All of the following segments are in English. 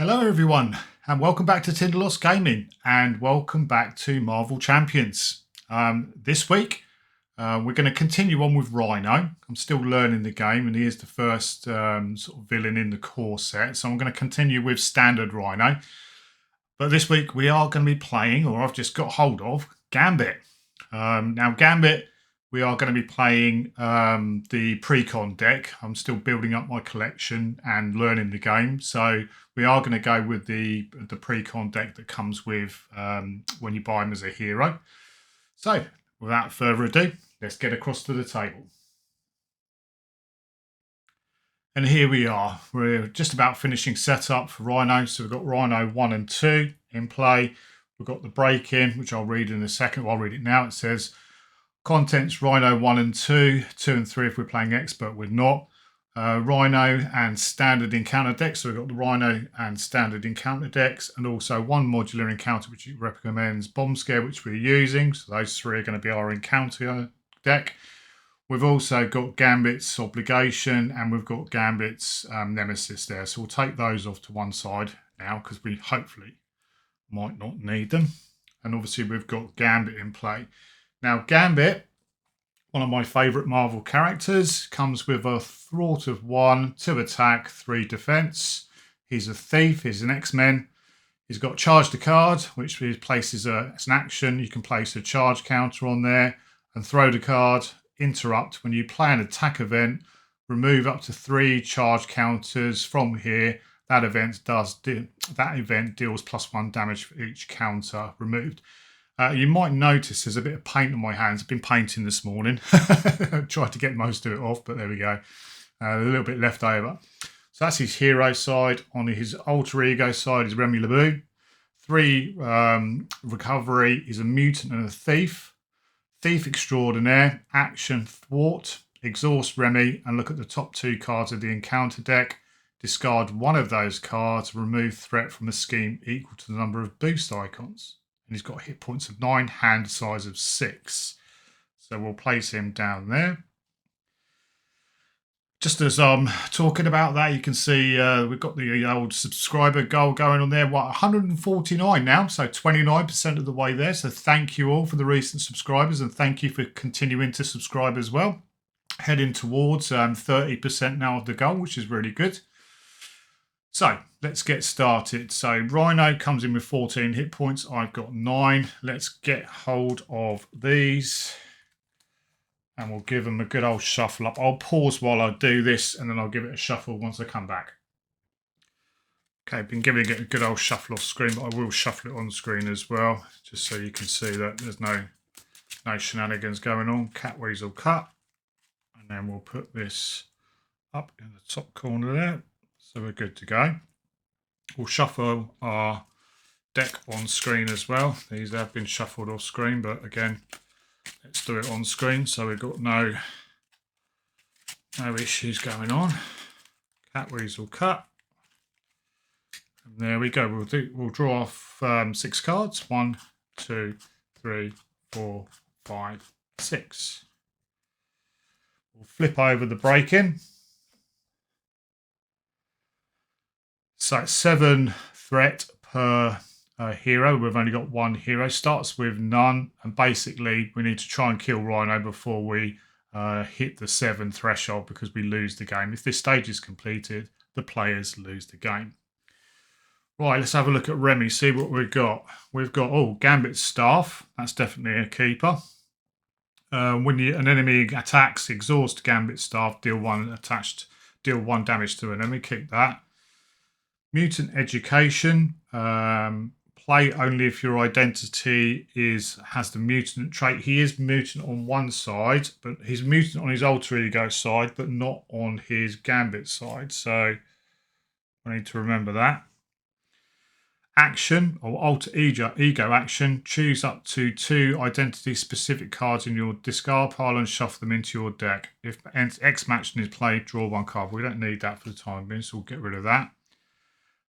Hello everyone and welcome back to Tinderloss Gaming and welcome back to Marvel Champions. This week we're going to continue on with Rhino. I'm still learning the game and he is the first sort of villain in the core set, so I'm going to continue with standard Rhino. But this week we are going to be playing, or I've just got hold of, Gambit. Now Gambit, we are going to be playing the pre-con deck. I'm still building up my collection and learning the game. So we are going to go with the pre-con deck that comes with when you buy him as a hero. So without further ado, let's get across to the table. And here we are. We're just about finishing setup for Rhino. So we've got Rhino 1 and 2 in play. We've got the break-in, which I'll read in a second. Well, I'll read it now. It says, contents Rhino 1 and 2, 2 and 3 if we're playing expert, we're not. Rhino and standard encounter decks. So we've got the Rhino and standard encounter decks, and also one modular encounter which it recommends bomb scare, which we're using. So those three are going to be our encounter deck. We've also got Gambit's obligation and we've got Gambit's nemesis there. So we'll take those off to one side now because we hopefully might not need them. And obviously we've got Gambit in play. Now Gambit, one of my favourite Marvel characters, comes with a thwart of 1, 2 attack, 3 defence. He's a thief, he's an X-Men. He's got charge the card, which places as an action. You can place a charge counter on there and throw the card. Interrupt, when you play an attack event, remove up to 3 charge counters from here. That event deals +1 damage for each counter removed. You might notice there's a bit of paint on my hands. I've been painting this morning. Tried to get most of it off, but there we go. A little bit left over. So that's his hero side. On his alter ego side is Remy LeBeau. 3 recovery. He's a mutant and a thief. Thief extraordinaire. Action thwart. Exhaust Remy and look at the top 2 cards of the encounter deck. Discard one of those cards. Remove threat from a scheme equal to the number of boost icons. And he's got hit points of 9, hand size of 6. So we'll place him down there. Just as I'm talking about that, you can see we've got the old subscriber goal going on there. 149 now, so 29% of the way there. So thank you all for the recent subscribers, and thank you for continuing to subscribe as well. Heading towards 30% now of the goal, which is really good. So let's get started. So Rhino comes in with 14 hit points. I've got 9. Let's get hold of these and we'll give them a good old shuffle up. I'll pause while I do this and then I'll give it a shuffle once I come back. Okay, I've been giving it a good old shuffle off screen, but I will shuffle it on screen as well, just so you can see that there's no shenanigans going on. Cat weasel cut. And then we'll put this up in the top corner there. So we're good to go. We'll shuffle our deck on screen as well. These have been shuffled off screen, but again, let's do it on screen so we've got no issues going on. Cat weasel cut. And there we go. We'll draw off 6 cards. 1, 2, 3, 4, 5, 6. We'll flip over the break-in. So it's 7 threat per hero. We've only got 1 hero. Starts with none. And basically, we need to try and kill Rhino before we hit the 7 threshold because we lose the game. If this stage is completed, the players lose the game. Right, let's have a look at Remy, see what we've got. We've got, Gambit's staff. That's definitely a keeper. When an enemy attacks, exhaust Gambit's staff, deal 1 damage to an enemy. Keep that. Mutant education, play only if your identity has the mutant trait. He is mutant on one side, but he's mutant on his alter ego side, but not on his Gambit side. So I need to remember that. Action or alter ego action, choose up to 2 identity specific cards in your discard pile and shuffle them into your deck. If X matching is played, draw 1 card. We don't need that for the time being, so we'll get rid of that.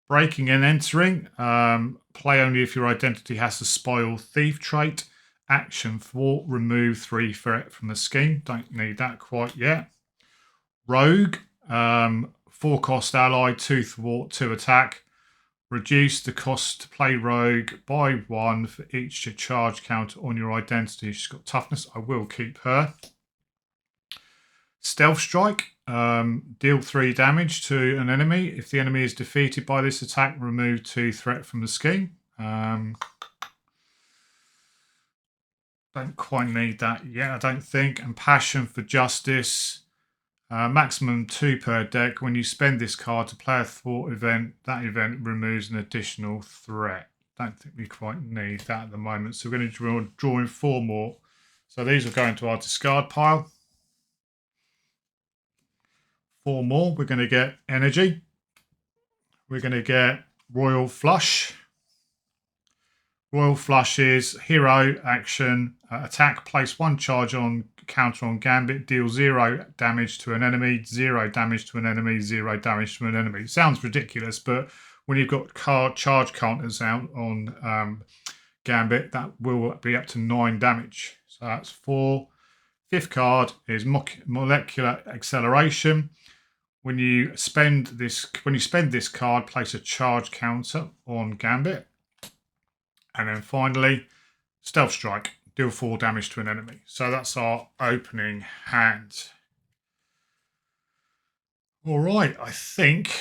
Breaking and entering, play only if your identity has the spy or thief trait. Action thwart, remove 3 threat from the scheme. Don't need that quite yet. Rogue, 4 cost ally, 2 thwart, 2 attack. Reduce the cost to play rogue by 1 for each charge count on your identity. She's got toughness. I will keep her. Stealth strike. Deal 3 damage to an enemy. If the enemy is defeated by this attack, remove 2 threat from the scheme. Don't quite need that yet, I don't think. And passion for justice. Maximum 2 per deck. When you spend this card to play a thwart event, that event removes an additional threat. Don't think we quite need that at the moment. So we're going to draw in 4 more. So these will go into our discard pile. 4 more. We're going to get energy. We're going to get royal flush. Royal flush is hero action, attack, place 1 charge on counter on Gambit, deal 0 damage to an enemy, 0 damage to an enemy, 0 damage to an enemy. Sounds ridiculous, but when you've got charge counters out on Gambit, that will be up to 9 damage. So that's 4. 5th card is molecular acceleration. When you spend this card, place a charge counter on Gambit. And then finally, Stealth Strike, deal 4 damage to an enemy. So that's our opening hand. All right, I think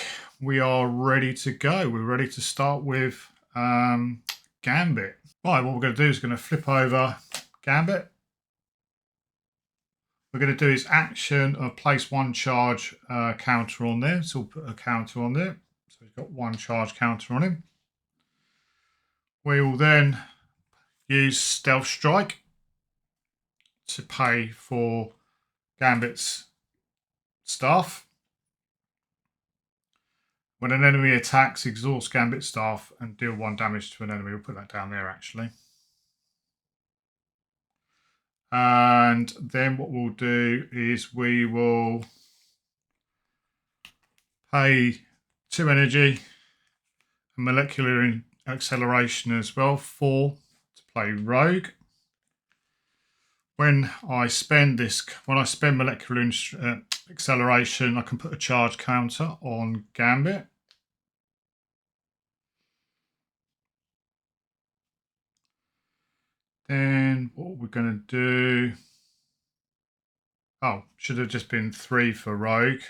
we are ready to go. We're ready to start with Gambit. Right, what we're going to do is going to flip over Gambit. We're going to do his action of place 1 charge counter on there. So we'll put a counter on there. So he's got 1 charge counter on him. We will then use Stealth Strike to pay for Gambit's staff. When an enemy attacks, exhaust Gambit's staff and deal 1 damage to an enemy. We'll put that down there actually. And then what we'll do is we will pay 2 energy and molecular acceleration as well, 4 to play rogue. When I spend molecular acceleration, I can put a charge counter on Gambit. Then what we're going to do, should have just been 3 for rogue.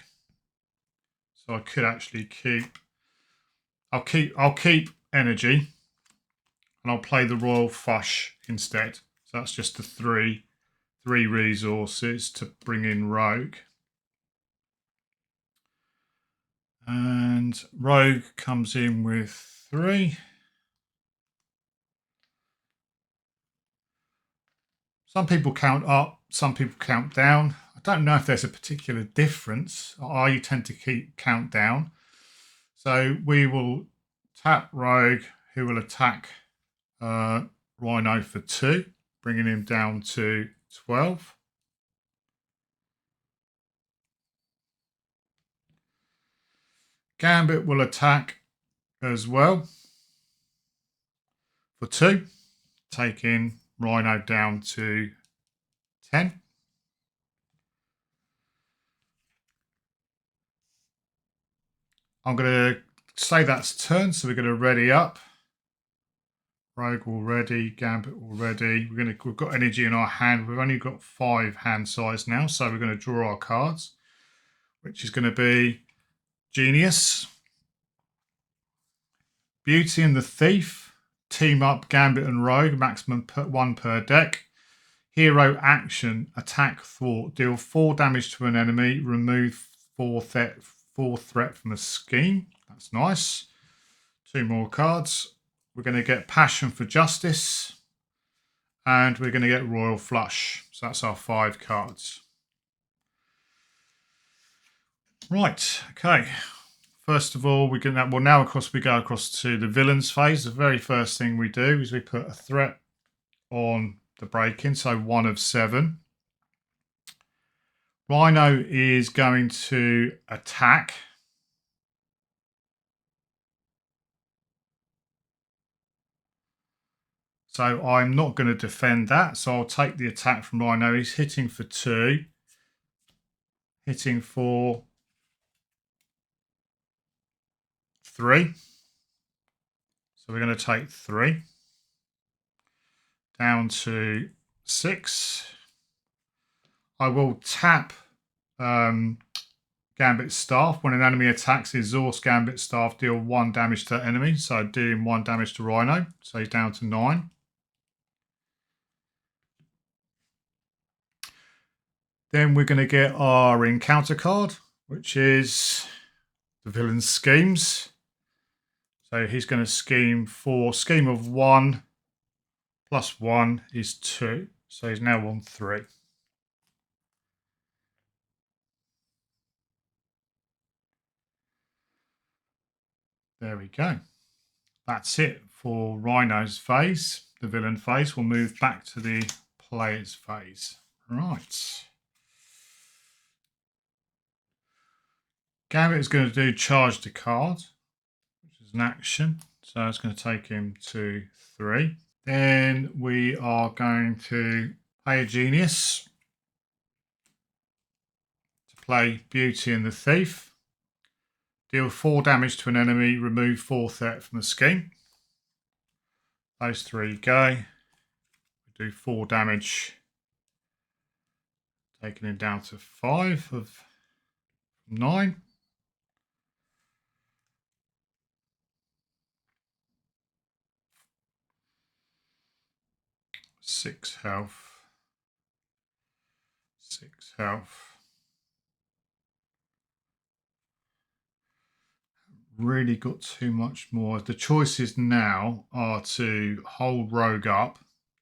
So I could actually I'll keep energy and I'll play the royal flush instead. So that's just the 3 resources to bring in rogue. And rogue comes in with 3. Some people count up, some people count down. I don't know if there's a particular difference. I tend to count down. So we will tap rogue, who will attack Rhino for 2, bringing him down to 12. Gambit will attack as well for 2, taking Rhino down to 10. I'm going to say that's turn, so we're going to ready up. Rogue already, Gambit already. We've got energy in our hand. We've only got 5 hand size now, so we're going to draw our cards, which is going to be Genius, Beauty and the Thief. Team up Gambit and Rogue, maximum 1 per deck. Hero action, attack thwart, deal 4 damage to an enemy, remove 4 threat from a scheme. That's nice. 2 more cards. We're going to get Passion for Justice, and we're going to get Royal Flush. So that's our 5 cards. Right, okay. First of all, we go across to the villains phase. The very first thing we do is we put a threat on the break-in, so 1 of 7. Rhino is going to attack. So I'm not going to defend that. So I'll take the attack from Rhino. He's hitting for 2. Hitting for 3. So we're going to take 3 down to 6. I will tap Gambit staff. When an enemy attacks, exhaust Gambit staff, deal 1 damage to that enemy. So dealing 1 damage to Rhino. So he's down to 9. Then we're going to get our encounter card, which is the villain's schemes. So he's going to scheme for scheme of 1 plus 1 is 2. So he's now on 3. There we go. That's it for Rhino's phase, the villain phase. We'll move back to the player's phase. Right. Gambit is going to do charge the card, which is an action. So it's going to take him to 3. Then we are going to pay a genius to play Beauty and the Thief. Deal 4 damage to an enemy, remove 4 threat from the scheme. Those 3 go. We do 4 damage, taking him down to 5 of 9. 6 health. 6 health. Really got too much more. The choices now are to hold Rogue up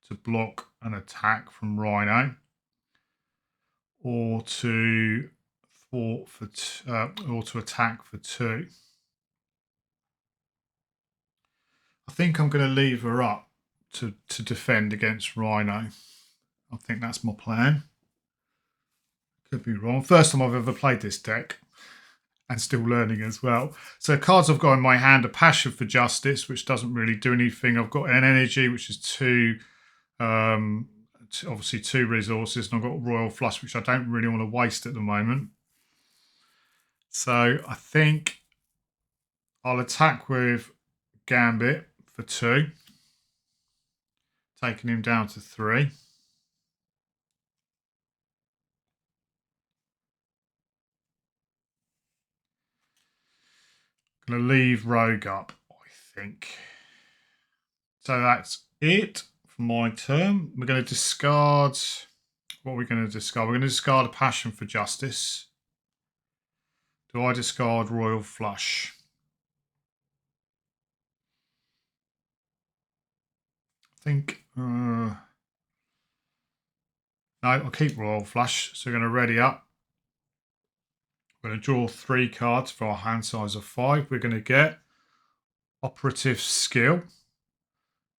to block an attack from Rhino, or to thwart for or to attack for 2. I think I'm going to leave her up to defend against Rhino. I think that's my plan. Could be wrong. First time I've ever played this deck, and still learning as well. So cards I've got in my hand are Passion for Justice, which doesn't really do anything. I've got an Energy, which is 2, obviously 2 resources, and I've got Royal Flush, which I don't really want to waste at the moment. So I think I'll attack with Gambit for 2, taking him down to 3. Going to leave Rogue up, I think. So that's it for my turn. We're going to discard. What are we going to discard? We're going to discard a Passion for Justice. Do I discard Royal Flush? I think. No, I'll keep Royal Flush. So we're going to ready up. We're going to draw 3 cards for our hand size of 5. We're going to get Operative Skill.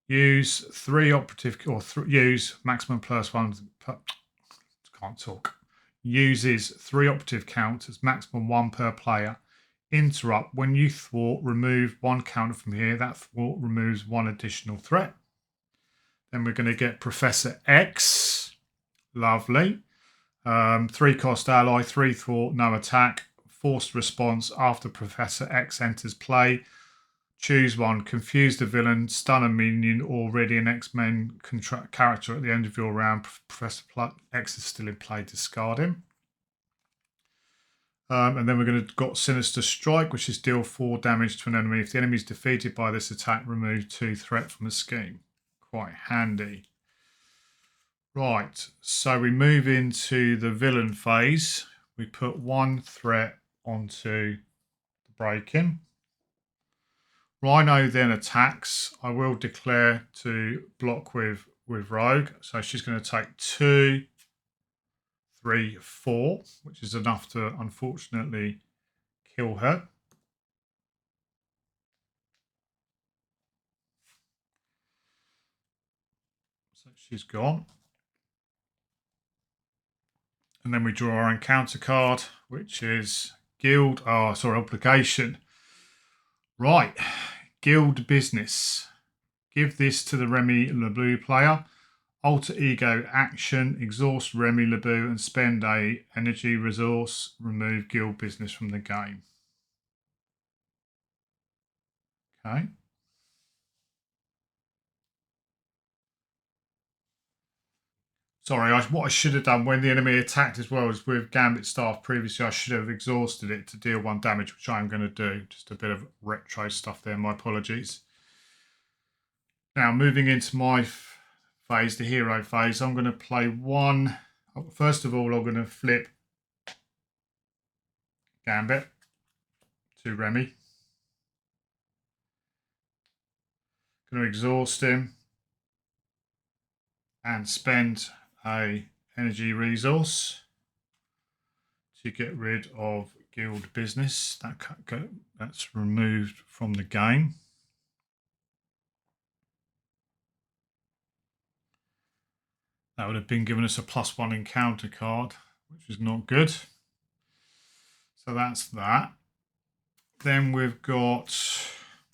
Use 3 operative, or use maximum +1. Can't talk. Uses 3 operative counters, maximum 1 per player. Interrupt. When you thwart, remove 1 counter from here. That thwart removes 1 additional threat. Then we're going to get Professor X. Lovely. 3 cost ally, 3 thwart, no attack. Forced response after Professor X enters play. Choose 1. Confuse the villain, stun a minion, or ready an X-Men character at the end of your round. Professor X is still in play. Discard him. And then we're going to got Sinister Strike, which is deal 4 damage to an enemy. If the enemy is defeated by this attack, remove 2 threat from the scheme. Quite handy. Right, so we move into the villain phase. We put 1 threat onto the break-in. Rhino then attacks. I will declare to block with Rogue. So she's going to take 2, 3, 4, which is enough to unfortunately kill her. So she's gone. And then we draw our encounter card, which is obligation. Right, guild business. Give this to the Remy LeBlue player. Alter ego action, exhaust Remy LeBlue and spend a energy resource. Remove guild business from the game. Okay. Sorry, what I should have done when the enemy attacked as well as with Gambit staff previously, I should have exhausted it to deal 1 damage, which I'm going to do. Just a bit of retro stuff there, my apologies. Now, moving into my phase, the hero phase, I'm going to play one. First of all, I'm going to flip Gambit to Remy. Going to exhaust him and spend a energy resource to get rid of guild business. That's removed from the game. That would have been giving us a +1 encounter card, which is not good. So that's that. Then we've got,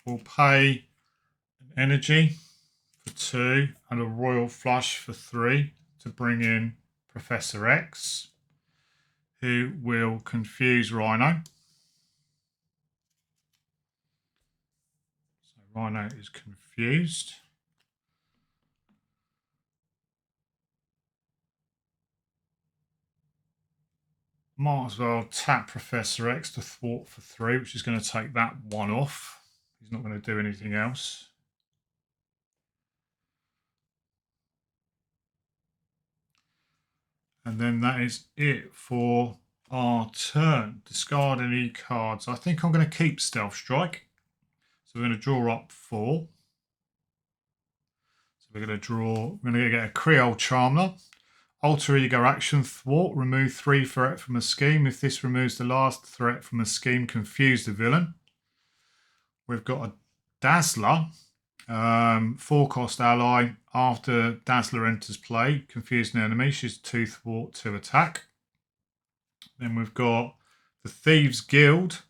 we'll pay an energy for 2 and a royal flush for 3 to bring in Professor X, who will confuse Rhino. So Rhino is confused. Might as well tap Professor X to thwart for 3, which is going to take that 1 off. He's not going to do anything else. And then that is it for our turn. Discard any cards. I think I'm going to keep Stealth Strike. So we're going to draw up 4. So we're going to get a Creole Charmer. Alter Ego action, thwart, remove 3 threat from a scheme. If this removes the last threat from a scheme, confuse the villain. We've got a Dazzler, 4-cost ally. After Dazzler enters play, confuse an enemy. She's 2 thwart, 2 attack. Then we've got the Thieves Guild,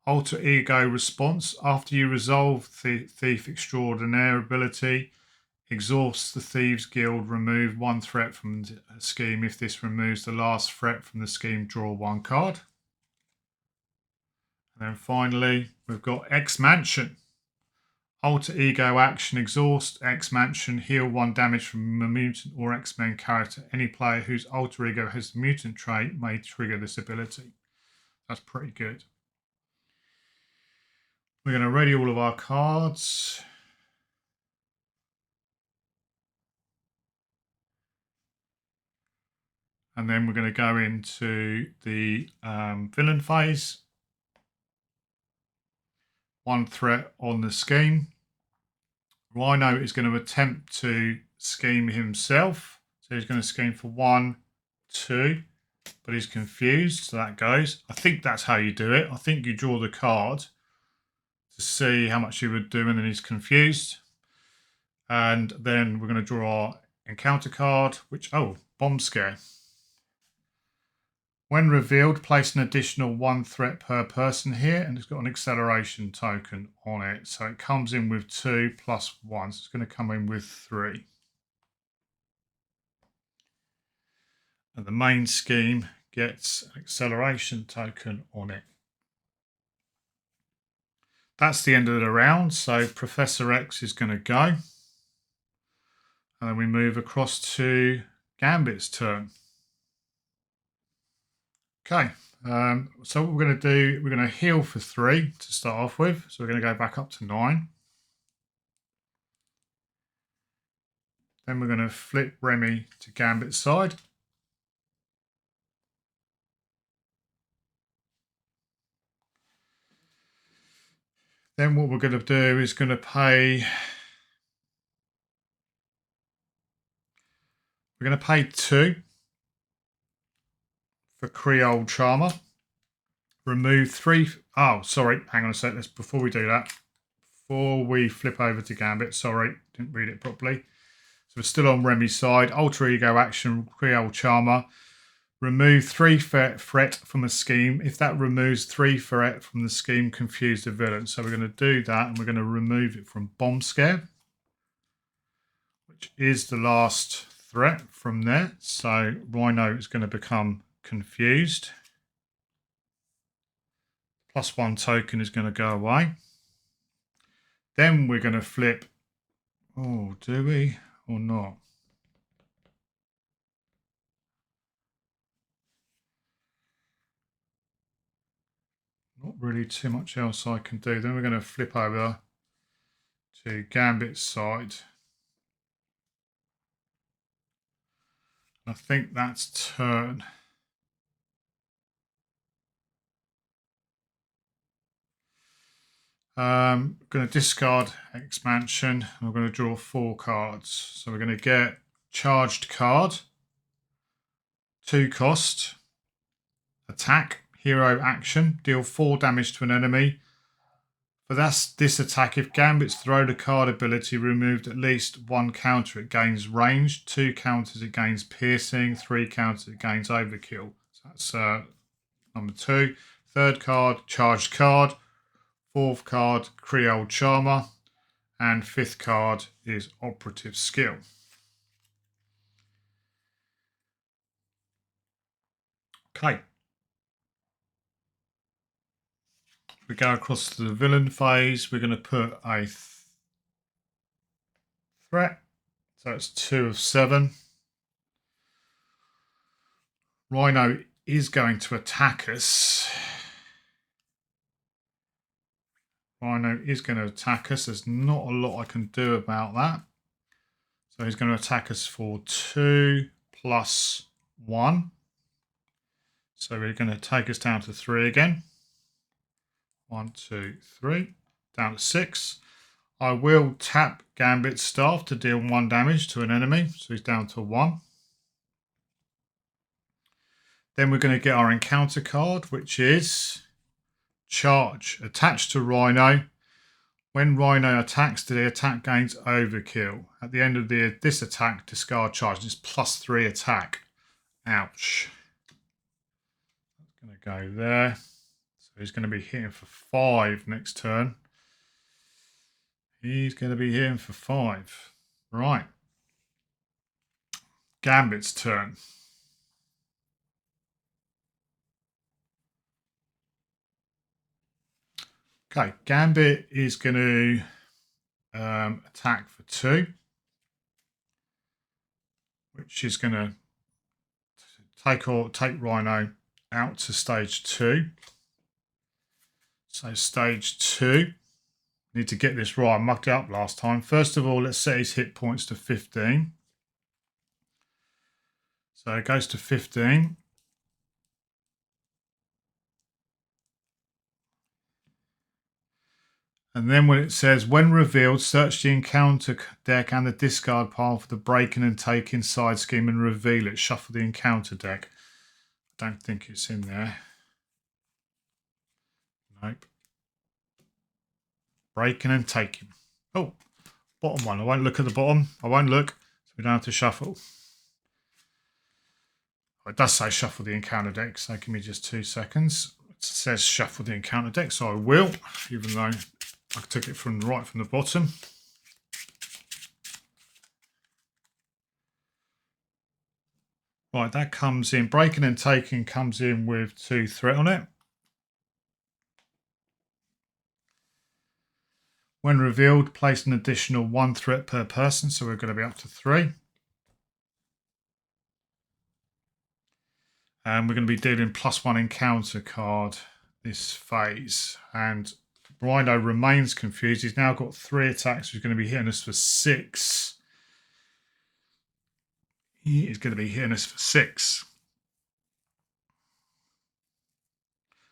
alter ego response. After you resolve the Thief Extraordinaire ability, exhausts the Thieves Guild, remove 1 threat from the scheme. If this removes the last threat from the scheme, draw 1 card. And then finally, we've got X Mansion. Alter ego action, exhaust X Mansion, heal 1 damage from a mutant or X-Men character. Any player whose alter ego has the mutant trait may trigger this ability. That's pretty good. We're going to ready all of our cards. And then we're going to go into the villain phase. 1 threat on the scheme. Rhino is going to attempt to scheme himself. So he's going to scheme for 1, 2, but he's confused. So that goes. I think that's how you do it. I think you draw the card to see how much he would do, and then he's confused. And then we're going to draw our encounter card, which, bomb scare. When revealed, place an additional 1 threat per person here, and it's got an acceleration token on it. So it comes in with 2 plus 1, so it's going to come in with 3. And the main scheme gets an acceleration token on it. That's the end of the round, so Professor X is going to go. And then we move across to Gambit's turn. Okay, so what we're going to do, we're going to heal for 3 to start off with. So we're going to go back up to 9. Then we're going to flip Remy to Gambit's side. Then what we're going to do is going to pay... We're going to pay 2 for Creole Charmer. Remove 3... Oh, sorry. Hang on a sec. Before we do that, before we flip over to Gambit, sorry, didn't read it properly. So we're still on Remy's side. Alter Ego action, Creole Charmer. Remove 3 threat from a scheme. If that removes 3 threat from the scheme, confuse the villain. So we're going to do that, and we're going to remove it from Bomb Scare, which is the last threat from there. So Rhino is going to become confused. +1 token is going to go away. Then we're going to flip. Oh, do we or not? really too much else I can do. Then we're going to flip over to Gambit's side. I think that's turn. Going to discard expansion. And we're going to draw 4 cards. So we're going to get charged card, 2 cost, attack, hero action, deal 4 damage to an enemy. For this attack, if Gambit's throw the card ability removed at least 1 counter, it gains range, 2 counters it gains piercing, 3 counters it gains overkill. So that's number 2. Third card, charged card. 4th card, Creole Charmer. And 5th card is Operative Skill. Okay. We go across to the villain phase. We're going to put a threat. So it's 2 of 7. Rhino is going to attack us. Rhino is going to attack us. There's not a lot I can do about that. So he's going to attack us for 2 plus 1. So we're going to take us down to 3 again. 1, 2, 3. Down to 6. I will tap Gambit's staff to deal 1 damage to an enemy. So he's down to 1. Then we're going to get our encounter card, which is charge. Attached to Rhino. When Rhino attacks, the attack gains overkill. At the end of this attack, discard charge. It's +3 attack. Ouch. That's going to go there. So he's going to be hitting for 5 next turn. He's going to be hitting for 5. Right. Gambit's turn. Okay, Gambit is going to attack for 2, which is going to take Rhino out to stage 2. So stage 2, need to get this right. I mucked it up last time. First of all, let's set his hit points to 15. So it goes to 15. And then when it says, when revealed, search the encounter deck and the discard pile for the breaking and taking side scheme and reveal it. Shuffle the encounter deck. I don't think it's in there. Nope. Breaking and taking. Oh, bottom one. I won't look at the bottom. I won't look. So we don't have to shuffle. It does say shuffle the encounter deck, so give me just 2 seconds. It says shuffle the encounter deck, so I will, even though I took it from the bottom. Right, that comes in. Breaking and taking comes in with 2 threat on it. When revealed, place an additional 1 threat per person, so we're going to be up to 3. And we're going to be dealing +1 encounter card this phase. And Rhino remains confused. He's now got 3 attacks. He's going to be hitting us for 6. He is going to be hitting us for 6.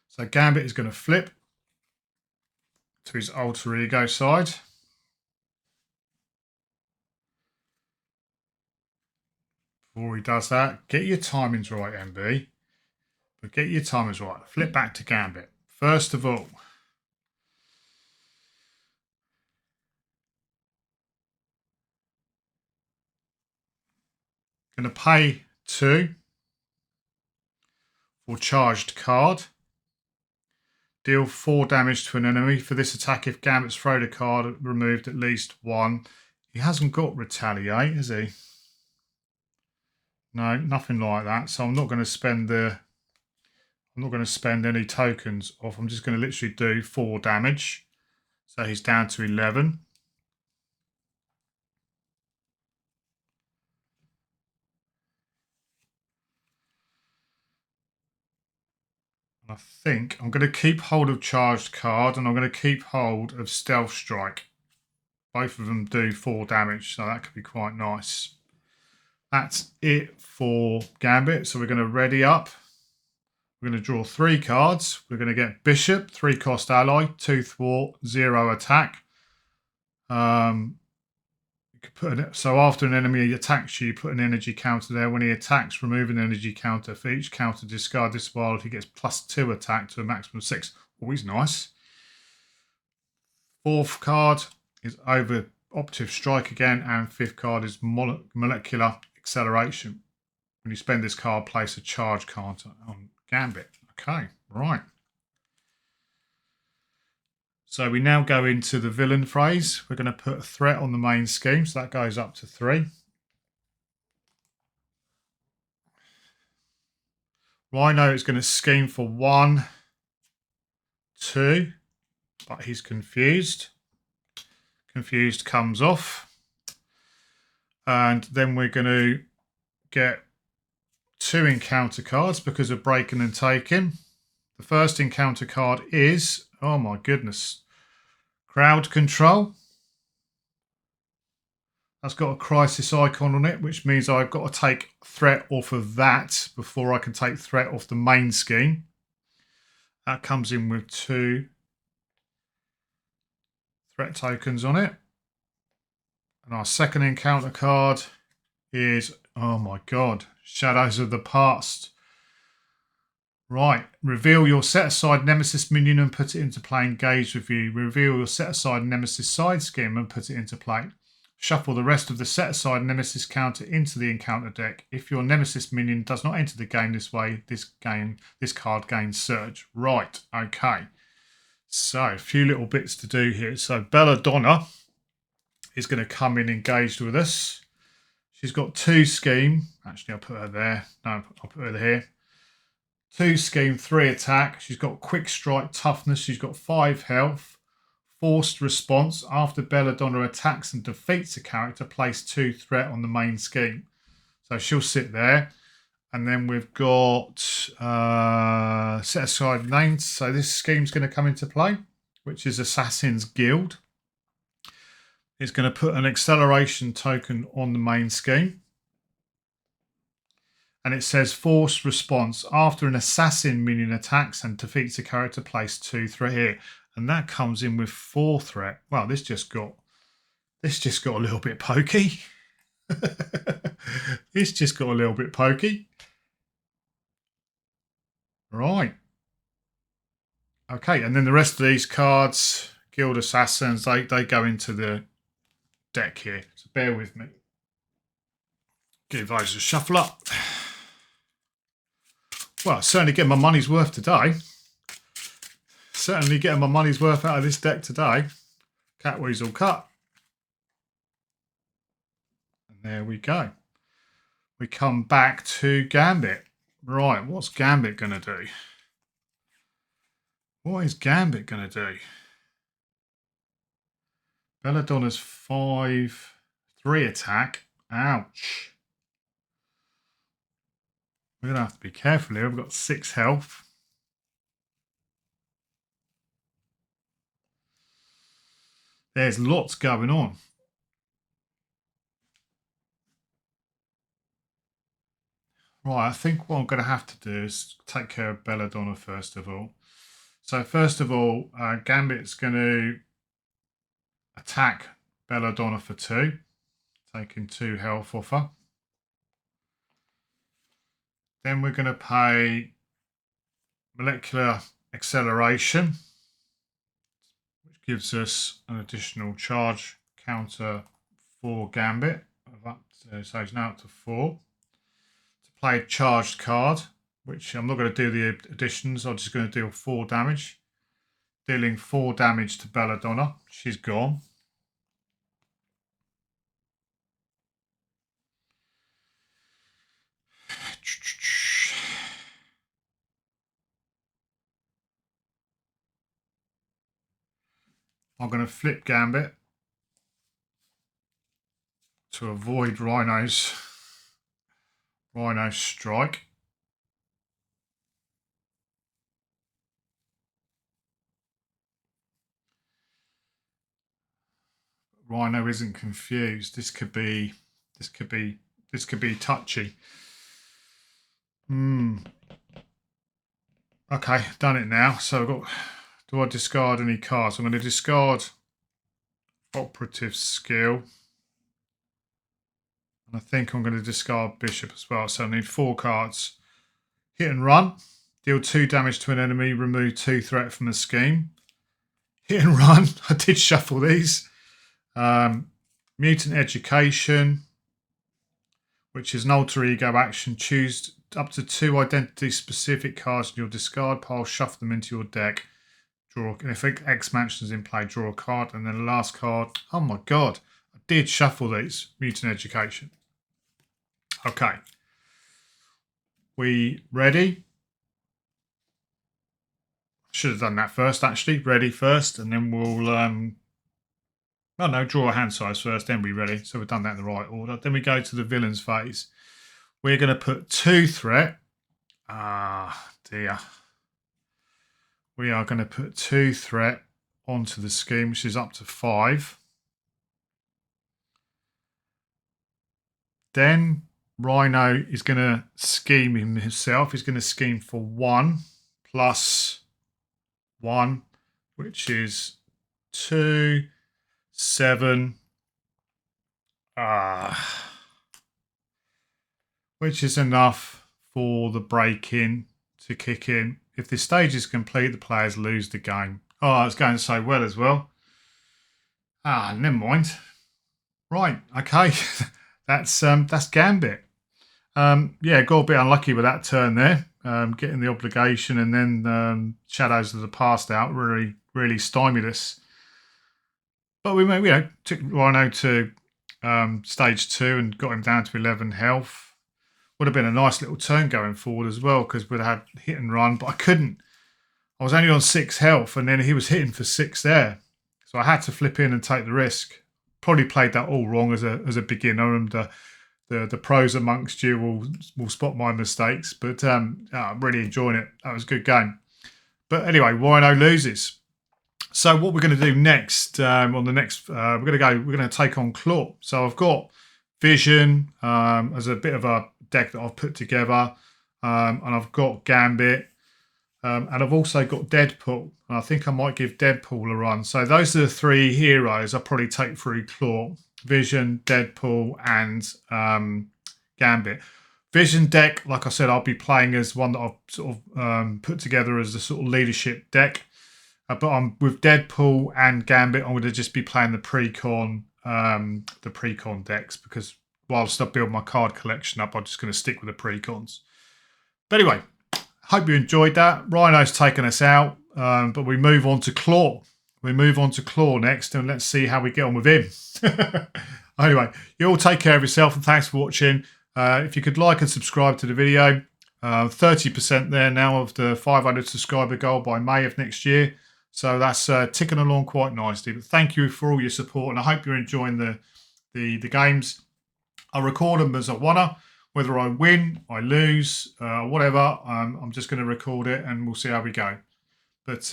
So Gambit is going to flip to his alter ego side. Before he does that, get your timings right, MB. But get your timings right. Flip back to Gambit. First of all, going to pay 2 for charged card. Deal 4 damage to an enemy. For this attack, if Gambit's thrown a card removed at least 1. He hasn't got retaliate, has he? No, nothing like that. So I'm not going to spend any tokens off. I'm just going to literally do 4 damage. So he's down to 11. I think I'm going to keep hold of charged card and I'm going to keep hold of stealth strike. Both of them do 4 damage, so that could be quite nice. That's it for Gambit. So we're going to ready up. We're going to draw 3 cards. We're going to get Bishop, 3 cost ally, 2 thwart, 0 attack. You could put so after an enemy attacks you, put an energy counter there. When he attacks, remove an energy counter. For each counter discard this wild, he gets +2 attack to a maximum of 6. Always nice. 4th card is over optive strike again, and 5th card is molecular acceleration. When you spend this card, place a charge counter on Gambit. Okay, right. So we now go into the villain phrase. We're going to put a threat on the main scheme, so that goes up to 3. Rhino is going to scheme for 1, 2, but he's confused. Confused comes off. And then we're going to get 2 encounter cards because of breaking and taking. The first encounter card is, oh my goodness, crowd control. That's got a crisis icon on it, which means I've got to take threat off of that before I can take threat off the main scheme. That comes in with 2 threat tokens on it. And our second encounter card is, oh my god, Shadows of the Past. Right, reveal your set-aside Nemesis minion and put it into play, engaged with you. Reveal your set-aside Nemesis side scheme and put it into play. Shuffle the rest of the set-aside Nemesis counter into the encounter deck. If your Nemesis minion does not enter the game this way, this card gains Surge. Right, okay. So, a few little bits to do here. So, Belladonna is going to come in engaged with us. She's got 2 scheme. Actually, I'll put her there. No, I'll put her here. 2 scheme, 3 attack. She's got quick strike, toughness. She's got 5 health. Forced response. After Belladonna attacks and defeats a character, place 2 threat on the main scheme. So she'll sit there. And then we've got set aside names. So this scheme's going to come into play, which is Assassin's Guild. It's going to put an acceleration token on the main scheme. And it says forced response. After an assassin minion attacks and defeats a character, place 2 threat here. And that comes in with 4 threat. Wow, this just got a little bit pokey. It's just got a little bit pokey. Right. Okay, and then the rest of these cards, Guild Assassins, they go into the deck here. So bear with me. Give those a shuffle up. Well, certainly getting my money's worth today. Certainly getting my money's worth out of this deck today. Catweasel cut. And there we go. We come back to Gambit. Right, what's Gambit going to do? What is Gambit going to do? Belladonna's 5-3 attack. Ouch. We're going to have to be careful here. We've got 6 health. There's lots going on. Right, I think what I'm going to have to do is take care of Belladonna first of all. So first of all, Gambit's going to attack Belladonna for 2, taking 2 health off her. Then we're going to pay molecular acceleration, which gives us an additional charge counter for Gambit. So he's now up to 4. To play a charged card, which I'm not going to do the additions. I'm just going to deal 4 damage. Dealing 4 damage to Belladonna. She's gone. I'm going to flip Gambit to avoid Rhino's strike. Rhino isn't confused. This could be touchy. Okay, done it now. So I've got, do I discard any cards? I'm going to discard operative skill. And I think I'm going to discard bishop as well. So I need 4 cards. Hit and run. Deal 2 damage to an enemy. Remove 2 threat from the scheme. Hit and run. I did shuffle these. Mutant education, which is an alter ego action. Choose up to 2 identity-specific cards in your discard pile. Shuffle them into your deck. Draw. And if X mansion is in play, draw a card. And then the last card. Oh my god! I did shuffle these. Mutant education. Okay. We ready? Should have done that first, actually. Ready first, and then we'll oh no, draw a hand size first, then we ready. So we've done that in the right order. Then we go to the villains phase. We're going to put 2 threat. Ah, dear. We are going to put 2 threat onto the scheme, which is up to 5. Then Rhino is going to scheme himself. He's going to scheme for 1 plus 1, which is 2, 7, which is enough for the break-in to kick in. If the stage is complete, the players lose the game. Oh, I was going so well as well. Never mind. Right, okay. That's Gambit. Yeah, got a bit unlucky with that turn there. Getting the obligation and then Shadows of the Past out really stymied us. But we took Rhino to stage 2 and got him down to 11 health. Would have been a nice little turn going forward as well, because we'd had hit and run, but I couldn't. I was only on 6 health, and then he was hitting for 6 there. So I had to flip in and take the risk. Probably played that all wrong as a beginner, and the pros amongst you will spot my mistakes. But I'm really enjoying it. That was a good game. But anyway, Rhino loses. So what we're going to do next, on the next, we're going to take on Claw. So I've got Vision as a bit of a deck that I've put together, and I've got Gambit, and I've also got Deadpool. And I think I might give Deadpool a run. So those are the 3 heroes I'll probably take through Claw: Vision, Deadpool, and Gambit. Vision deck, like I said, I'll be playing as one that I've sort of put together as a sort of leadership deck. But with Deadpool and Gambit, I'm going to just be playing the pre-con decks, because whilst I build my card collection up, I'm just going to stick with the pre-cons. But anyway, hope you enjoyed that. Rhino's taken us out, but we move on to Claw. We move on to Claw next, and let's see how we get on with him. Anyway, you all take care of yourself, and thanks for watching. If you could like and subscribe to the video, 30% there now of the 500 subscriber goal by May of next year. So that's ticking along quite nicely. But thank you for all your support, and I hope you're enjoying the games. I record them as I wanna. Whether I win, I lose, whatever, I'm just going to record it, and we'll see how we go. But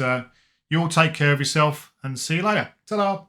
you all take care of yourself, and see you later. Ta-da!